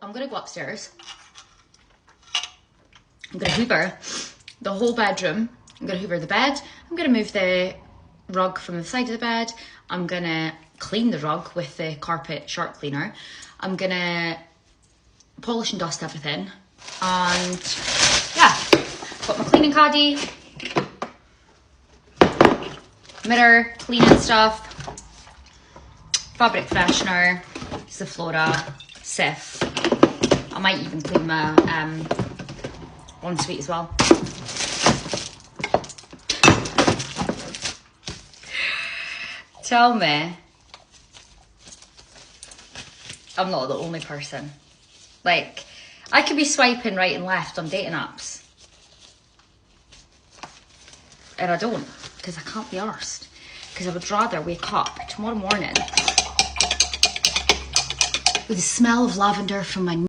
I'm gonna go upstairs. I'm gonna hoover the whole bedroom. I'm gonna hoover the bed. I'm gonna move the rug from the side of the bed. I'm gonna clean the rug with the carpet sharp cleaner. I'm gonna polish and dust everything. And yeah, got my cleaning caddy, mirror, cleaning stuff, fabric freshener, Sephora, Sif. I might even clean my ensuite as well. Tell me I'm not the only person. Like, I could be swiping right and left on dating apps. And I don't, because I can't be arsed. Because I would rather wake up tomorrow morning with the smell of lavender from my